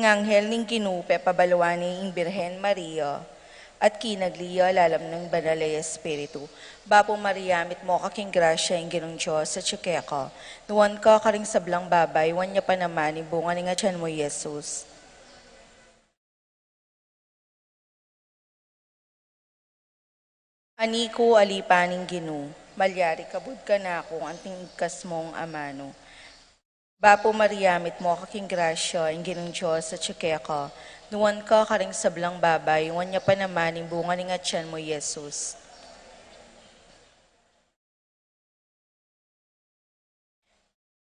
Tinganghel ning kinupe pabalawani ing Birhen Maria, at kinagliya lalam ng banal ay Espiritu. Bapo Maria, mit mo kaking grasya ing ginong Diyos sa tsikeka. Nuwan ka karing sablang babay, wanya pa naman ibunga ni nga tiyan mo, Jesus. Aniko alipaning Ginu, malyari kabud ka na kung anting igkas mong amano. Bapo Maria, mit mo kaking grasya ing ginong Diyos sa tsikeka. Nuwan ka karing sablang babay, wanya pa naman ibunga ni nga tiyan mo, Jesus.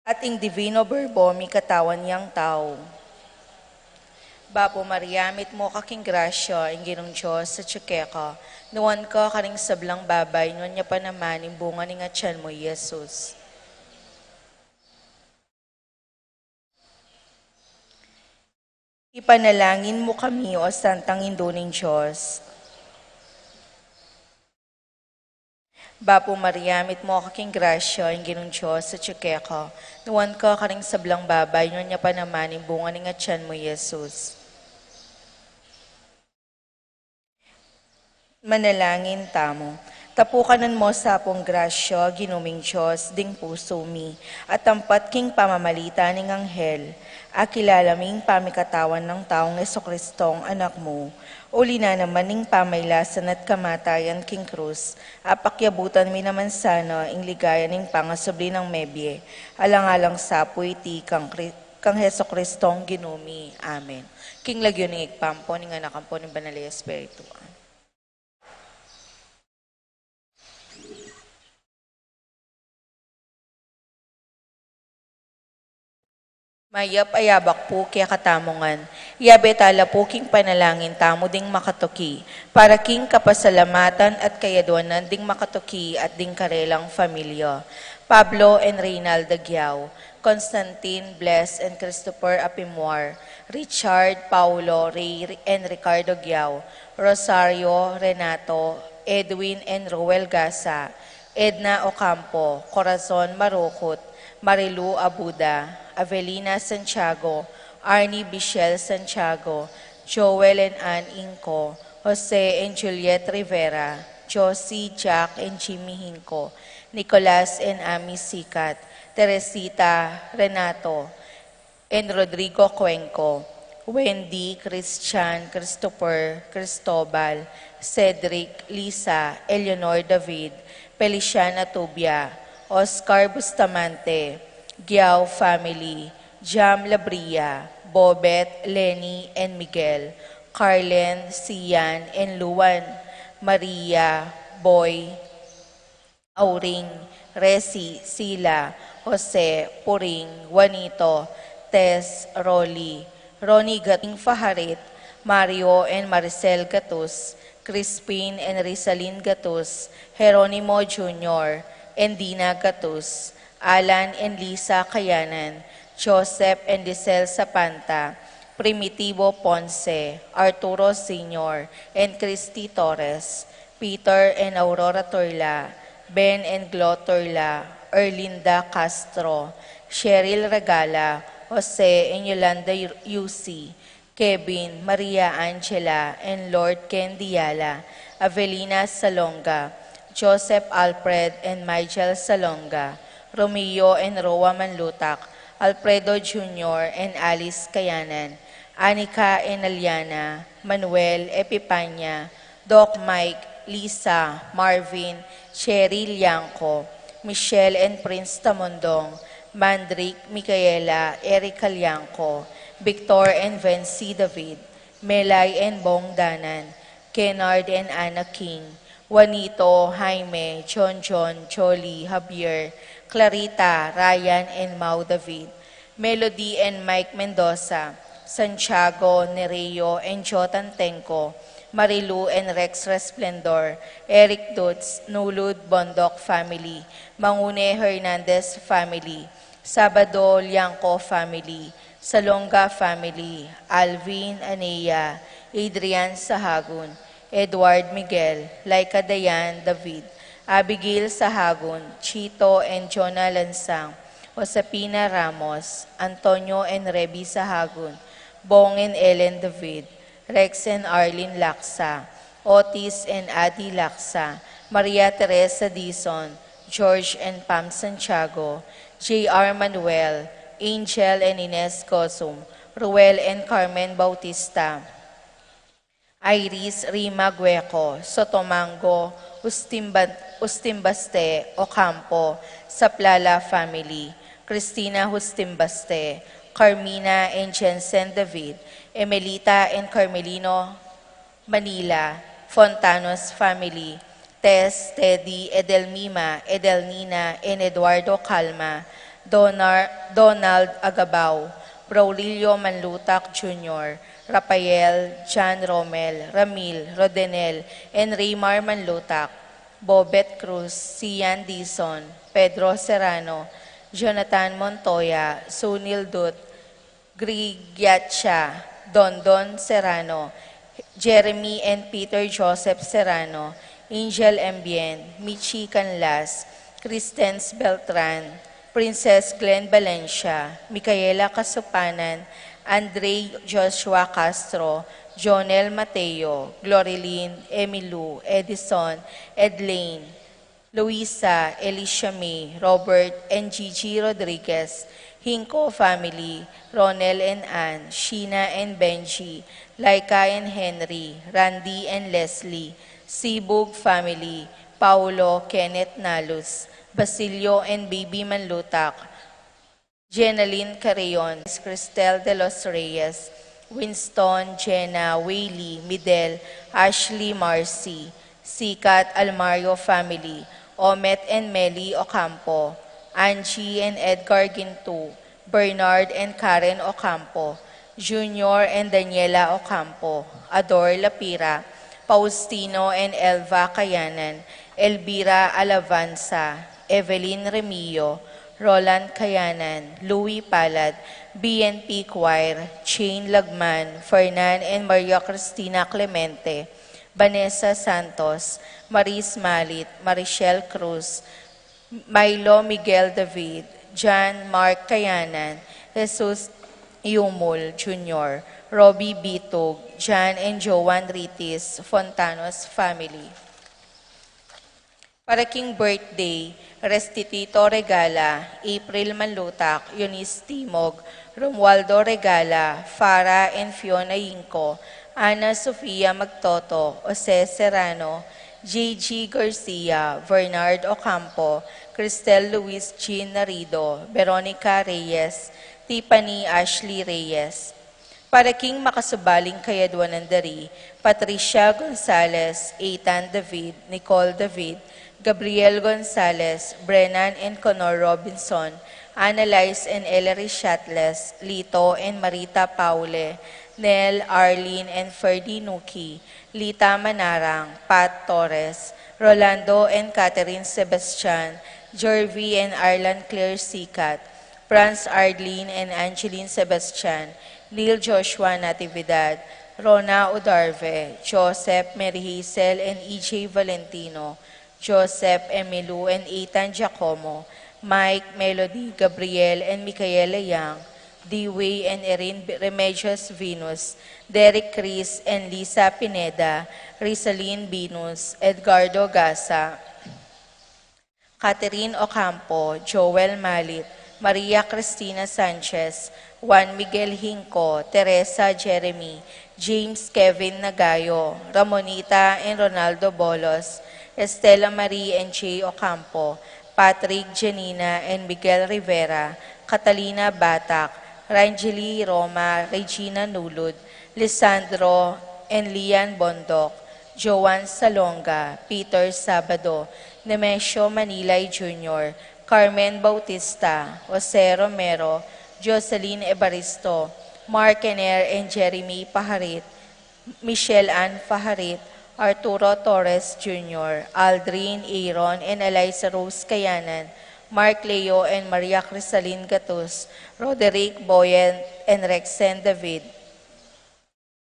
At ing divino verbo, mi katawan yang tao. Bapo Maria, mit mo kaking grasya ing ginong Diyos sa tsikeka. Nuwan ka karing sablang babay, wanya pa naman ibunga ni nga tiyan mo, Jesus. Ipanalangin mo kami, o Santang Induning Diyos. Bapo Maria, mit mo kaking grasya ing ginong Diyos sa tsikeka. Nuwan ka karing sablang babay, wanya pa naman ibunga ni nga tiyan mo, Jesus. Manalangin tamo. Tapukanan mo sa apong grasya, ginuming Diyos, ding puso mi, at tampat king pamamalita ning anghel, akilalaming pamikatawan ng taong Jesucristong anak mo, uli na naman ning pamaylasan at kamatayan king krus, apakyabutan mi naman sana ing ligaya ning pangasubli ng mebye, alang-alang sapoy ti kang Jesucristong ginumi. Amen. King lagyo ning igpampo, ning anakampo ning banal ay Espiritu. Mayap ayabak po kaya katamongan, yabe tala po king panalangin tamo ding makatuki, para king kapasalamatan at kayadwanan ding makatuki at ding karelang familia. Pablo and Reynaldo Giao, Constantine, Bless, and Christopher Apimwar, Richard, Paulo, Ray, and Ricardo Giao, Rosario, Renato, Edwin, and Roel Gasa, Edna Ocampo, Corazon Marukot, Marilu Abuda, Avelina Santiago, Arnie Bichel Santiago, Joel and Ann Inco, Jose and Juliet Rivera, Josie, Jack and Jimmy Hinco, Nicolas and Ami Sikat, Teresita, Renato, and Rodrigo Cuenco, Wendy, Christian, Christopher, Cristobal, Cedric, Lisa, Eleanor David, Feliciana Tubia, Oscar Bustamante, Giao family, Jam Labria, Bobet, Lenny, and Miguel, Carlen, Sian, and Luan, Maria, Boy, Auring, Resi, Sila, Jose, Puring, Juanito, Tess, Rolly, Ronnie Gating Faharit, Mario and Maricel Gatus, Crispin and Rizalyn Gatus, Jeronimo Jr., and Dina Gatus, Alan and Lisa Kayanan, Joseph and Lisel Sapanta, Primitivo Ponce, Arturo Sr., and Christy Torres, Peter and Aurora Torla, Ben and Glo Torla, Erlinda Castro, Cheryl Regala, Jose and Yolanda Yusi, Kevin, Maria Angela, and Lord Ken Diala, Avelina Salonga, Joseph Alfred and Michael Salonga, Romeo and Roa Manlutak, Alfredo Jr. and Alice Kayanan, Anika and Aliana, Manuel Epipanya, Doc Mike, Lisa, Marvin, Cheryl Lianco, Michelle and Prince Tamondong, Mandrick, Micaela, Erica Lianco, Victor and Vency David, Melay and Bong Danan, Kennard and Anna King, Juanito, Jaime, John, Choli, Javier, Clarita, Ryan, and Mau David, Melody and Mike Mendoza, Santiago, Nereo, and Jotan Tenko, Marilu and Rex Resplendor, Eric Dutz, Nulud Bondok family, Mangune Hernandez family, Sabado Liangco family, Salonga family, Alvin Anea, Adrian Sahagun, Edward Miguel, Laika Dayan David, Abigail Sahagun, Chito and Jonah Lansang, Josepina Ramos, Antonio and Rebi Sahagun, Bong and Ellen David, Rex and Arlene Laksa, Otis and Adi Laksa, Maria Teresa Dizon, George and Pam Santiago, J.R. Manuel, Angel and Ines Gosum, Ruel and Carmen Bautista, Iris Rima Gueco, Sotomango, Ustimbaste, Ocampo, Saplala Family, Cristina Ustimbaste, Carmina and Jensen David, Emelita and Carmelino Manila, Fontanos Family, Tess, Teddy, Edelmima, Edelnina, and Eduardo Calma, Donald Agabao, Braulio Manlutak Jr., Rafael, John Romel, Ramil, Rodenel, and Raymar Manlutak, Bobet Cruz, Sian Dizon, Pedro Serrano, Jonathan Montoya, Sunil Dut, Grigiatcha, Dondon Serrano, Jeremy and Peter Joseph Serrano, Angel Ambien, Michi Canlas, Cristens Beltran, Princess Glenn Valencia, Micaela Kasupanan, Andre Joshua Castro, Jonel Mateo, Glorilyn, Emilu, Edison, Edlane, Luisa, Alicia May, Robert, and Gigi Rodriguez, Hinko family, Ronel and Ann, Sheena and Benji, Laika and Henry, Randy and Leslie, Sibug family, Paulo, Kenneth Nalus, Basilio and Baby Manlutak, Jenaline Carreon, Cristel de los Reyes, Winston, Jenna, Whaley, Midel, Ashley Marcy, Sikat Almario family, Omet and Melly Ocampo, Angie and Edgar Gintu, Bernard and Karen Ocampo, Junior and Daniela Ocampo, Ador Lapira, Faustino and Elva Kayanan, Elvira Alavanza, Evelyn Remillo, Roland Kayanan, Louis Palad, BNP Choir, Shane Lagman, Fernan and Maria Cristina Clemente, Vanessa Santos, Maris Malit, Marichelle Cruz, Milo Miguel David, John Mark Kayanan, Jesus Yumul Jr., Robbie Bitog, John and Joan Ritis, Fontanos family. Para King birthday, Restituto Regala, April Manlutak, Eunice Timog, Romualdo Regala, Farah and Fiona Yinko, Ana Sofia Magtoto, Jose Serrano, J.G. Garcia, Bernard Ocampo, Cristel Luis Jean Narido, Veronica Reyes, Tiffany Ashley Reyes. Para King makasubaling kayadwan ng dari, Patricia Gonzalez, Ethan David, Nicole David, Gabriel Gonzalez, Brennan and Conor Robinson, Annalise and Ellery Shatles, Lito and Marita Paule, Nel, Arlene and Ferdy Nuki, Lita Manarang, Pat Torres, Rolando and Catherine Sebastian, Jervy and Arlan Claire Sikat, Franz Arlene and Angeline Sebastian, Neil Joshua Natividad, Rona Udarve, Joseph Mary Hazel and E.J. Valentino, Joseph Emilu and Ethan Giacomo, Mike, Melody, Gabriel and Micaela Yang, Dewey and Erin Remedios Venus, Derek Chris and Lisa Pineda, Rizaline Venus, Edgardo Gasa, Catherine Ocampo, Joel Malit, Maria Cristina Sanchez, Juan Miguel Hinco, Teresa Jeremy, James Kevin Nagayo, Ramonita and Ronaldo Bolos, Estela Marie and Jay Ocampo, Patrick Janina and Miguel Rivera, Catalina Batak, Rangeli Roma, Regina Nulud, Lisandro and Lian Bondok, Joan Salonga, Peter Sabado, Nemesio Manilay Jr., Carmen Bautista, Jose Romero, Jocelyn Evaristo, Mark Ener and Jeremy Paharit, Michelle Ann Paharit, Arturo Torres Jr., Aldrin Aaron and Eliza Rose Kayanan, Mark Leo and Maria Crisaline Gatus, Roderick Boyen and Rexen David,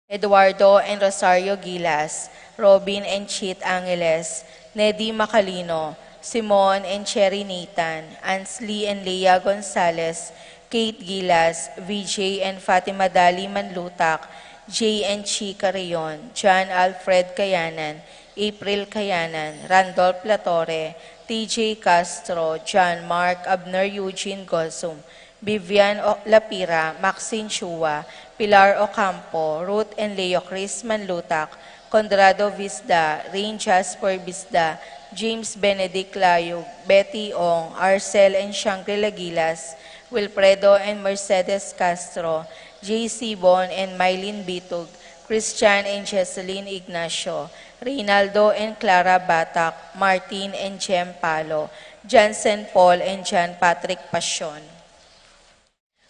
Eduardo and Rosario Gilas, Robin and Chit Angeles, Neddy Macalino, Simon and Cherry Nathan, Ansley and Leah Gonzalez, Kate Gilas, VJ and Fatima Dali Manlutak, J. and Chi Carrion, John Alfred Kayanan, April Kayanan, Randolph Latore, TJ Castro, John Mark, Abner Eugene Gosum, Vivian Lapira, Maxine Chua, Pilar Ocampo, Ruth and Leo Chris Manlutak, Conrado Visda, Rain Jasper Visda, James Benedict Layug, Betty Ong, Arcel and Shangri-La Gilas, Wilfredo and Mercedes Castro, J.C. Bon and Mylene Bitug, Christian and Jesseline Ignacio, Reynaldo and Clara Batak, Martin and Jem Palo, Jansen Paul and John Patrick Passion.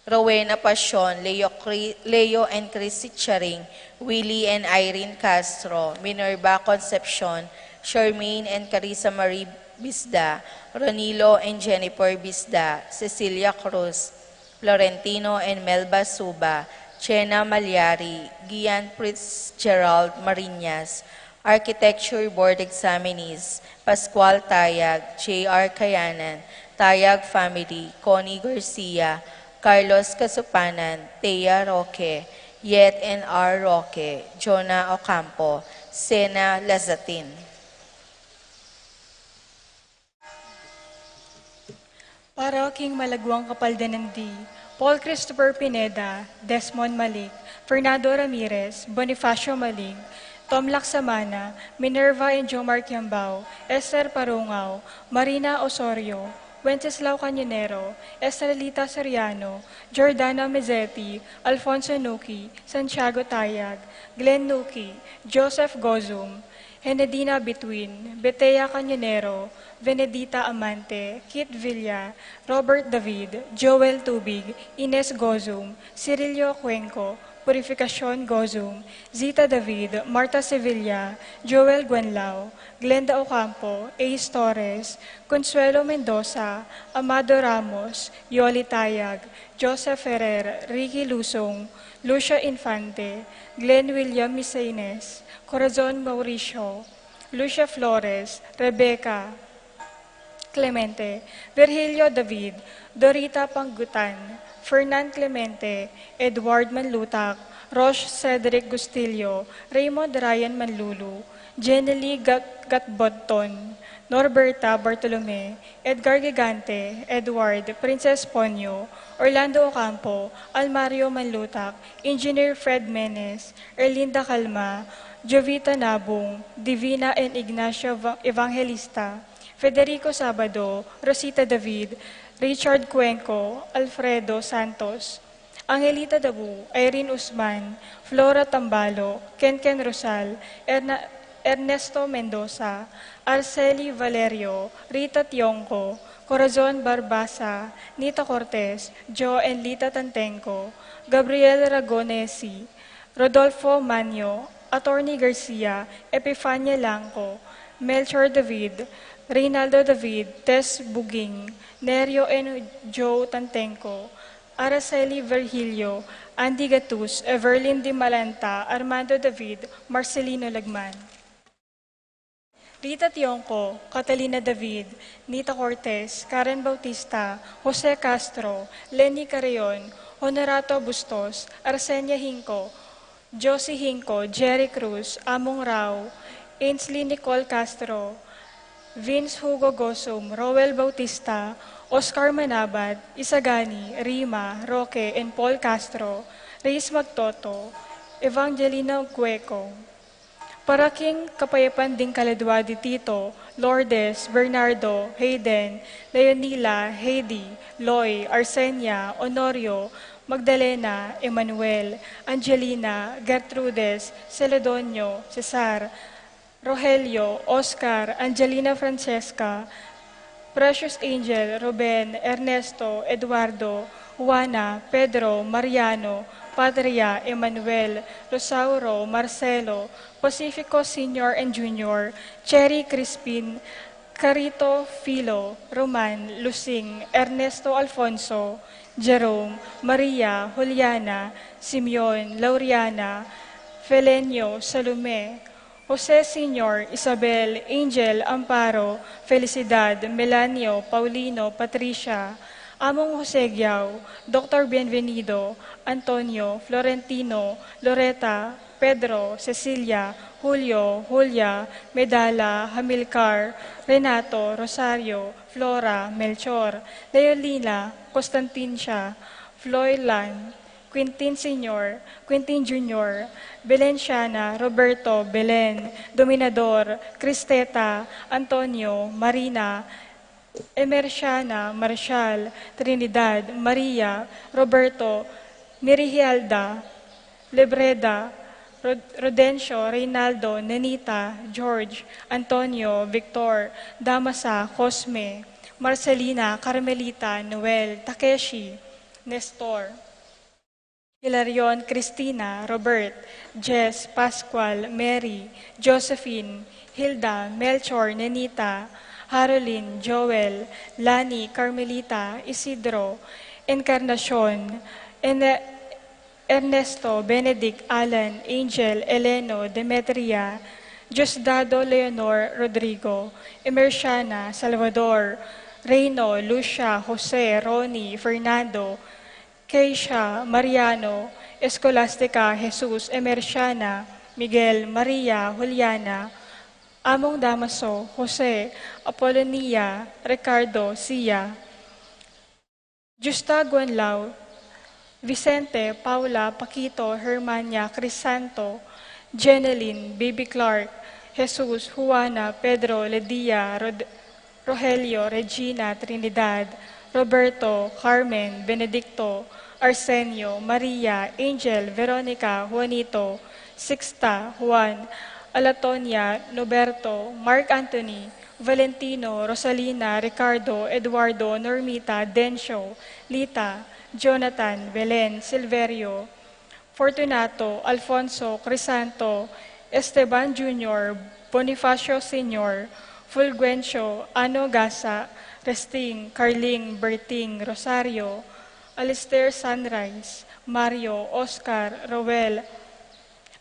Rowena Passion, Leo and Chrissy Charing, Willie and Irene Castro, Minerva Concepcion, Charmaine and Carissa Marie Bisda, Ronilo and Jennifer Bisda, Cecilia Cruz, Florentino and Melba Suba, Chena Malyari, Gian Fitzgerald Marinas, Architecture Board Examinees, Pascual Tayag, J.R. Kayanan, Tayag Family, Connie Garcia, Carlos Kasupanan, Thea Roque, Yet and R. Roque, Jonah Ocampo, Sena Lazatin. Para King Malagwang Kapaldanandi, Paul Christopher Pineda, Desmond Malik, Fernando Ramirez, Bonifacio Maling, Tom Laksamana, Minerva and Jomar Kiambao, Esther Parungaw, Marina Osorio, Wenceslao Cañonero, Estrelita Soriano, Jordana Mezzetti, Alfonso Nuki, Santiago Tayag, Glenn Nuki, Joseph Gozum, Henedina Between, Betea Cañonero, Venedita Amante, Kit Villa, Robert David, Joel Tubig, Ines Gozum, Cirilio Cuenco, Purificacion Gozum, Zita David, Marta Sevilla, Joel Guanlao, Glenda Ocampo, Ace Torres, Consuelo Mendoza, Amado Ramos, Yoli Tayag, Joseph Ferrer, Ricky Lusong, Lucia Infante, Glenn William Misaines, Corazon Mauricio, Lucia Flores, Rebecca Clemente, Virgilio David, Dorita Panggutan, Fernan Clemente, Edward Manlutak, Roche Cedric Gustillo, Raymond Ryan Manlulu, Jenny Gatbotton, Norberta Bartolome, Edgar Gigante, Edward, Princess Ponyo, Orlando Ocampo, Almario Manlutak, Engineer Fred Menes, Erlinda Calma, Jovita Nabung, Divina and Ignacio Evangelista, Federico Sabado, Rosita David, Richard Cuenco, Alfredo Santos, Angelita Dabu, Irene Usman, Flora Tambalo, Kenken Rosal, Ernesto Mendoza, Arceli Valerio, Rita Tionco, Corazon Barbasa, Nita Cortez, Jo and Lita Tantenco, Gabriel Ragonesi, Rodolfo Manyo, Attorney Garcia, Epifania Langco, Melchor David, Reynaldo David, Tess Buging, Nerio and Joe Tantenco, Araceli Virgilio, Andy Gatus, Everlyn Di Malanta, Armando David, Marcelino Lagman. Rita Tionco, Catalina David, Nita Cortez, Karen Bautista, Jose Castro, Lenny Carrion, Honorato Bustos, Arsenia Hinco, Josie Hinco, Jerry Cruz, Among Rao, Ainsley Nicole Castro, Vince Hugo Gosum, Roel Bautista, Oscar Manabat, Isagani, Rima, Roque, and Paul Castro, Reyes Magtoto, Evangelina Cueco, para King Kapayapan ding Kaladwadi Tito, Lourdes, Bernardo, Hayden, Leonila, Heidi, Loy, Arsenia, Honorio, Magdalena, Emmanuel, Angelina, Gertrudes, Celedonio, Cesar, Rogelio, Oscar, Angelina Francesca, Precious Angel, Ruben, Ernesto, Eduardo, Juana, Pedro, Mariano, Patria, Emmanuel, Rosauro, Marcelo, Pacifico Senior and Junior, Cherry Crispin, Carito Filo, Roman, Lusing, Ernesto Alfonso, Jerome, Maria, Juliana, Simeon, Lauriana, Felenio, Salome, Jose Senior, Isabel, Angel, Amparo, Felicidad, Melanio, Paulino, Patricia, Among Jose Giao, Dr. Bienvenido, Antonio, Florentino, Loretta, Pedro, Cecilia, Julio, Julia, Medala, Hamilcar, Renato, Rosario, Flora, Melchor, Leolina, Constantincia, Floylan, Quintin Sr., Quintin Jr., Belenciana, Roberto, Belen, Dominador, Cristeta, Antonio, Marina, Emerciana, Marshall, Trinidad, Maria, Roberto, Mirihialda, Lebreda, Rodencio, Reynaldo, Nenita, George, Antonio, Victor, Damasa, Cosme, Marcelina, Carmelita, Noel, Takeshi, Nestor, Hilarion, Cristina, Robert, Jess, Pascual, Mary, Josephine, Hilda, Melchor, Nenita, Harolyn, Joel, Lani, Carmelita, Isidro, Encarnacion, Ernesto, Benedict, Alan, Angel, Eleno, Demetria, Diosdado, Leonor, Rodrigo, Emerciana, Salvador, Reyno, Lucia, Jose, Ronnie, Fernando, Keisha, Mariano, Escolastica, Jesus, Emerciana, Miguel, Maria, Juliana, Among Damaso, Jose, Apolonia, Ricardo, Sia, Justa Guanlao, Vicente, Paula, Paquito, Hermania, Crisanto, Jeneline, Baby Clark, Jesus, Juana, Pedro, Ledia, Rogelio, Regina, Trinidad, Roberto, Carmen, Benedicto, Arsenio, Maria, Angel, Veronica, Juanito, Sixta, Juan, Alatonia, Noberto, Mark Anthony, Valentino, Rosalina, Ricardo, Eduardo, Normita, Dencio, Lita, Jonathan, Belen, Silverio, Fortunato, Alfonso, Crisanto, Esteban Jr., Bonifacio Sr., Fulgencio, Ano Gasa, Resting, Carling, Berting, Rosario, Alistair Sunrise, Mario, Oscar, Roel,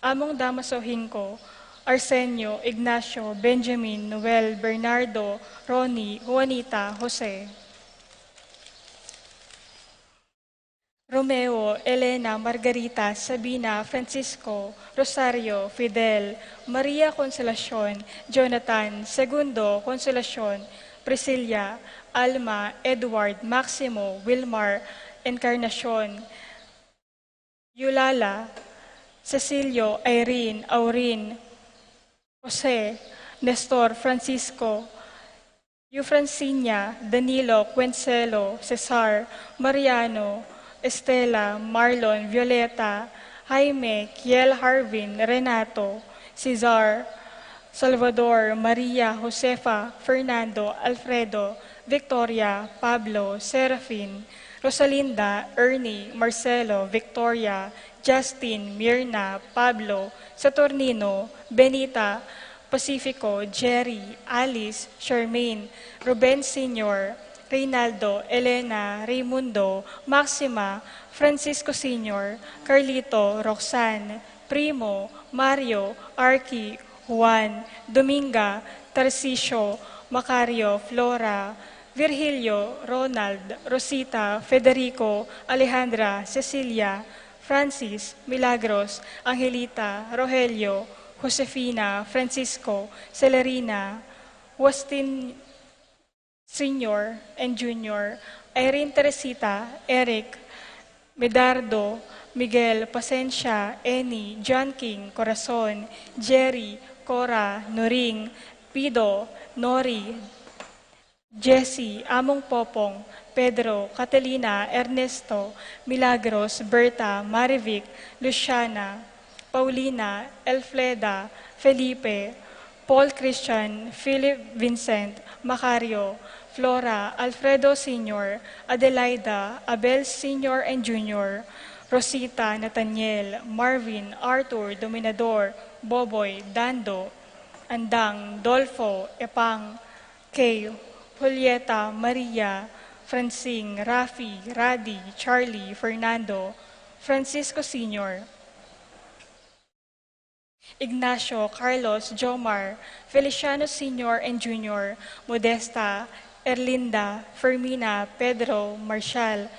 Among Damaso Hinco, Arsenio, Ignacio, Benjamin, Noel, Bernardo, Ronnie, Juanita, Jose. Romeo, Elena, Margarita, Sabina, Francisco, Rosario, Fidel, Maria Consolacion, Jonathan, Segundo, Consolacion, Priscilla, Alma, Edward, Maximo, Wilmar, Encarnacion, Yulala, Cecilio, Irene, Aurin, Jose, Nestor, Francisco, Eufrancina, Danilo, Quencelo, Cesar, Mariano, Estela, Marlon, Violeta, Jaime, Kiel Harvin, Renato, Cesar, Salvador, Maria, Josefa, Fernando, Alfredo, Victoria, Pablo, Serafin, Rosalinda, Ernie, Marcelo, Victoria, Justin, Mirna, Pablo, Saturnino, Benita, Pacifico, Jerry, Alice, Charmaine, Ruben Sr., Reynaldo, Elena, Raimundo, Maxima, Francisco Sr., Carlito, Roxanne, Primo, Mario, Arky, Juan, Dominga, Tarcisio, Macario, Flora, Virgilio, Ronald, Rosita, Federico, Alejandra, Cecilia, Francis, Milagros, Angelita, Rogelio, Josefina, Francisco, Celerina, Justin Sr. and Jr., Irene Teresita, Eric, Medardo, Miguel, Pasencia, Eni, John King, Corazon, Jerry, Cora, Noring, Pido, Nori, Jessie, Among Popong, Pedro, Catalina, Ernesto, Milagros, Berta, Marivic, Luciana, Paulina, Elfleda, Felipe, Paul Christian, Philip Vincent, Macario, Flora, Alfredo Sr., Adelaida, Abel Sr. and Jr., Rosita, Nathaniel, Marvin, Arthur, Dominador, Boboy, Dando, Andang, Dolfo, Epang, Kay, Julieta, Maria, Francine, Rafi, Radi, Charlie, Fernando, Francisco Sr., Ignacio, Carlos, Jomar, Feliciano Sr. and Jr., Modesta, Erlinda, Fermina, Pedro, Marshall,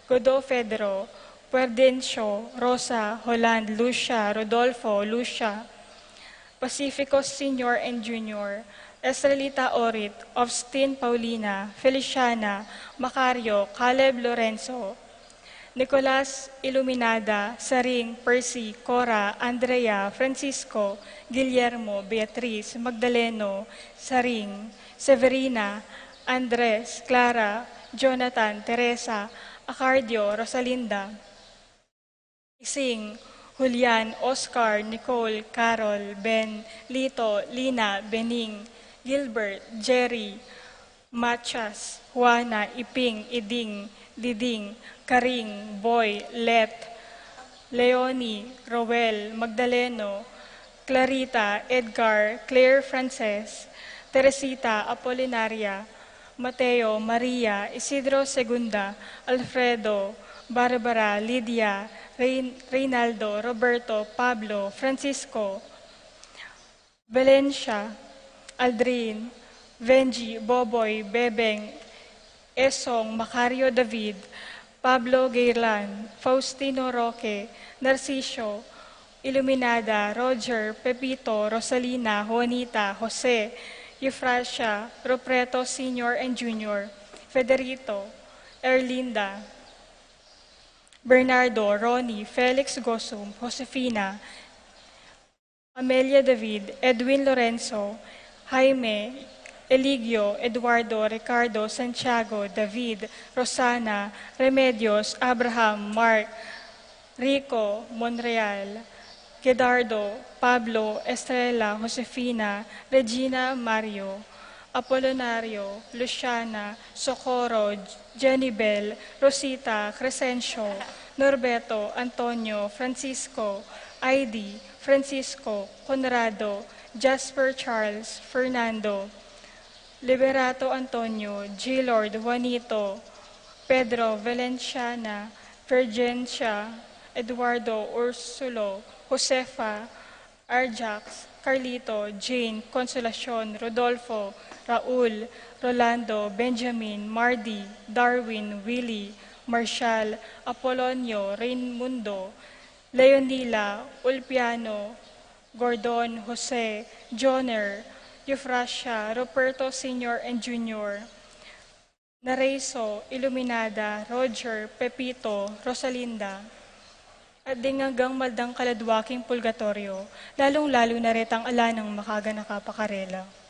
Godofedro, Puerdencio, Rosa, Holland, Lucia, Rodolfo, Lucia, Pacifico Senior and Junior, Estrelita Orit, Austin Paulina, Feliciana, Macario, Caleb Lorenzo, Nicolas Iluminada, Saring, Percy, Cora, Andrea, Francisco, Guillermo, Beatriz, Magdaleno, Saring, Severina, Andres, Clara, Jonathan, Teresa, Acardio, Rosalinda, Ising, Julian, Oscar, Nicole, Carol, Ben, Lito, Lina, Bening, Gilbert, Jerry, Machas, Juana, Iping, Iding, Diding, Karing, Boy, Let, Leonie, Roel, Magdaleno, Clarita, Edgar, Claire Frances, Teresita, Apolinaria, Mateo, Maria, Isidro Segunda, Alfredo, Barbara, Lydia, Reynaldo, Roberto, Pablo, Francisco, Valencia, Aldrin, Venji, Boboy, Bebeng, Esong, Macario David, Pablo Gaylan, Faustino Roque, Narcisio, Iluminada, Roger, Pepito, Rosalina, Juanita, Jose, Euphrasia, Ropreto Senior and Junior, Federito, Erlinda, Bernardo, Ronnie, Felix Gosum, Josefina, Amelia David, Edwin Lorenzo, Jaime, Eligio, Eduardo, Ricardo, Santiago, David, Rosana, Remedios, Abraham, Mark, Rico, Monreal, Gedardo, Pablo, Estrella, Josefina, Regina, Mario, Apollonario, Luciana, Socorro, Jenibel, Rosita, Crescencio, Norberto, Antonio, Francisco, Heidi, Francisco, Conrado, Jasper Charles, Fernando, Liberato Antonio, G. Lord, Juanito, Pedro, Valenciana, Virgencia, Eduardo, Ursulo, Josefa, Arjax, Carlito, Jane, Consolacion, Rodolfo, Raul, Rolando, Benjamin, Mardy, Darwin, Willie, Marshall, Apolonio, Raimundo, Leonila, Ulpiano, Gordon, Jose, Joner, Euphrasia, Roberto Sr. and Jr., Nareso, Iluminada, Roger, Pepito, Rosalinda, at ding hanggang maldang kaladwaking pulgatoryo, lalong-lalo na retang ala ng makaga nakapakarela.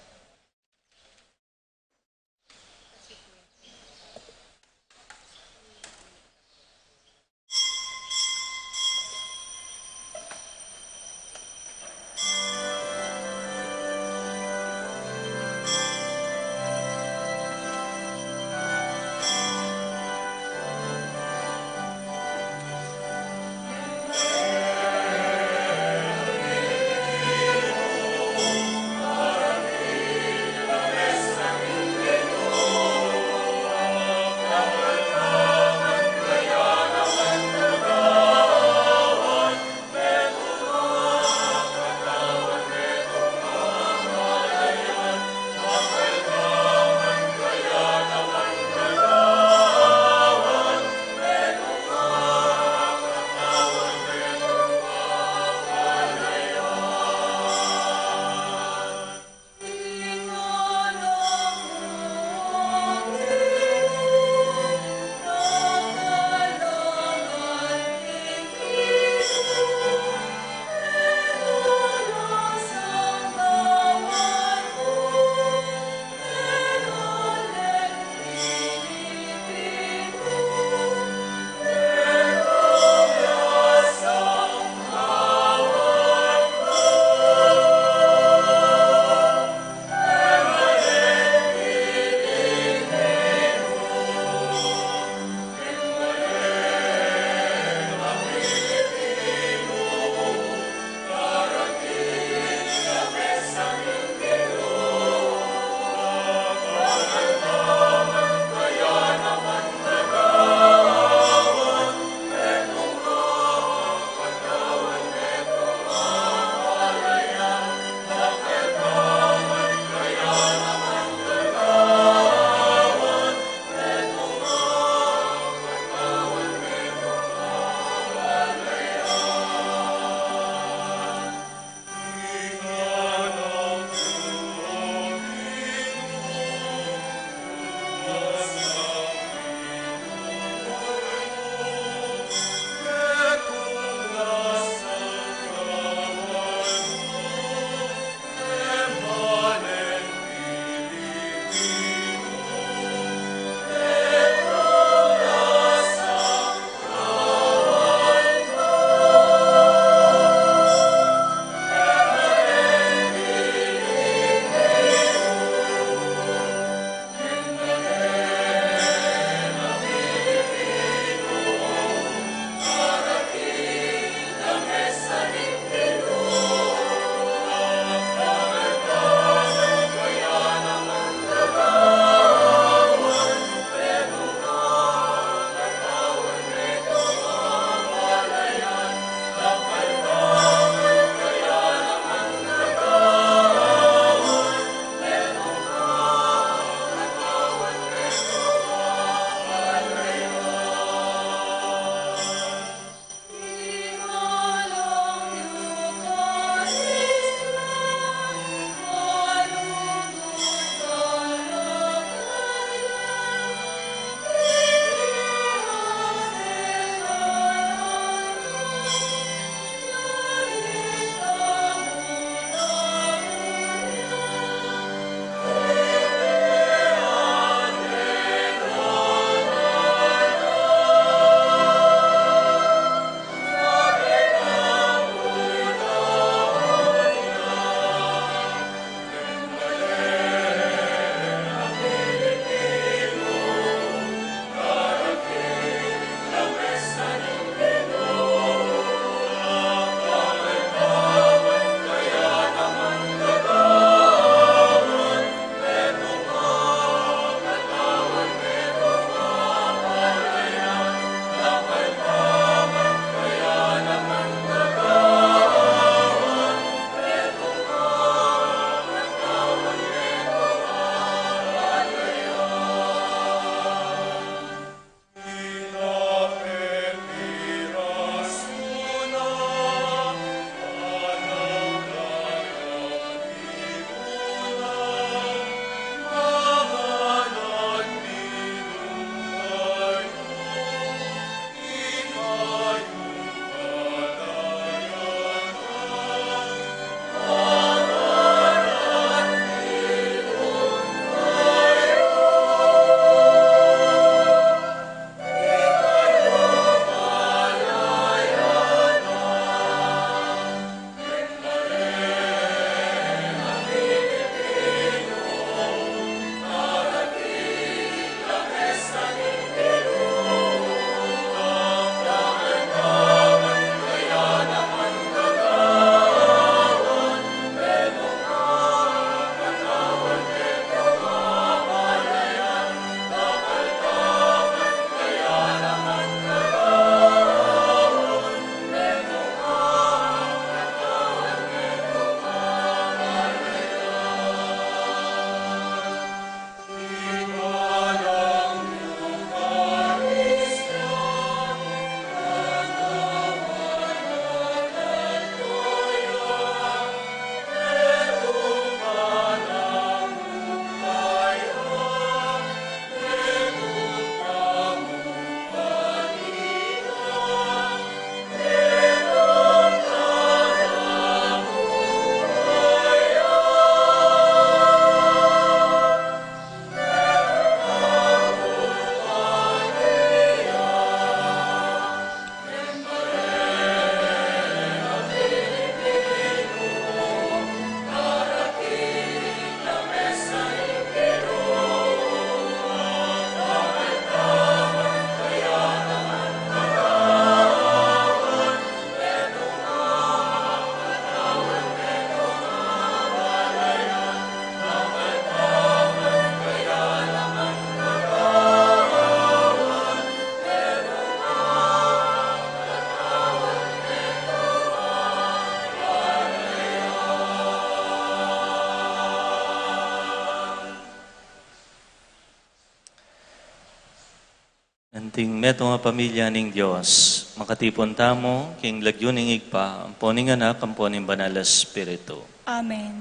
Anting meto nga pamilya ning Diyos, makatipon tamo, king lagyuning igpa, ang poning anak, ang poning banal na Espiritu. Amen.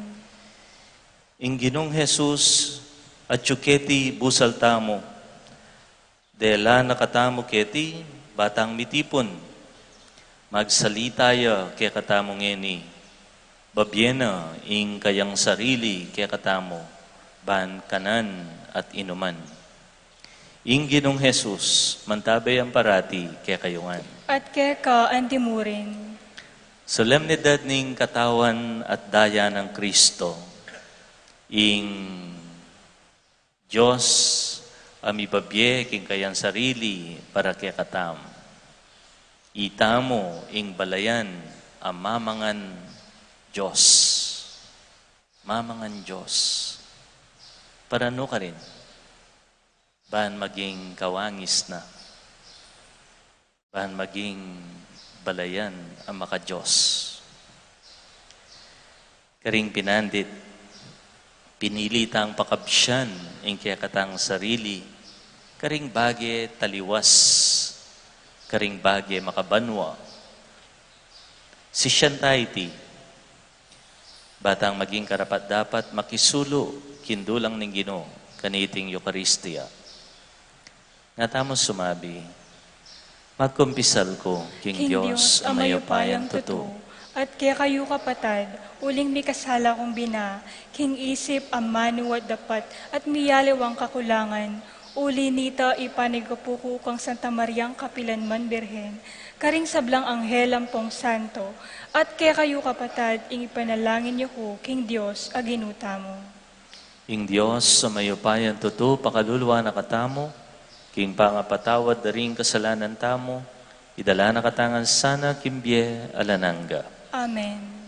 Ing Ginong Jesus, at yuketi busal tamo, dela nakatamo keti, batang mitipon, magsalita kaya katamo ngeni, babyena ing kayang sarili kaya katamo, ban kanan at inuman. Ing Ginong Jesus, mantabay ang parati kaya kayungan. At keka antimurin. Solemnidad ning katawan at daya ng Kristo, ing Diyos amibabye king kayang sarili para kaya katam. Itamo ing balayan ang mamangan Diyos. Mamangan Diyos. Para no ka rin? Bahan maging kawangis na. Bahan maging balayan ang maka-Diyos. Karing pinandit, pinilitang pakabsyan ing kaya katang sarili, karing bagay taliwas, karing bagay makabanwa. Si Shantaiti, batang maging karapat dapat makisulo, kindulang ning Ginoo, kaniting Eucharistia. Nga tamo sumabi, magkumpisal ko, King Diyos, ang mayupayang totoo. At kaya kayo kapatad, uling mi kasala kong bina, king isip ang manuwat dapat, at miyalawang kakulangan, uli nita ipanigupuko kang Santa Mariang Kapilanman Birhen, karing sablang anghel ang pong santo, at kaya kayo kapatad, ing ipanalangin niyo ko, King Diyos, aginuta mo. Ing Diyos, sa mayupayang totoo, pakaluluwa na katamo, king pangapatawad na rin kasalanan tamo, idala na katangan sana kimbye alananga. Amen.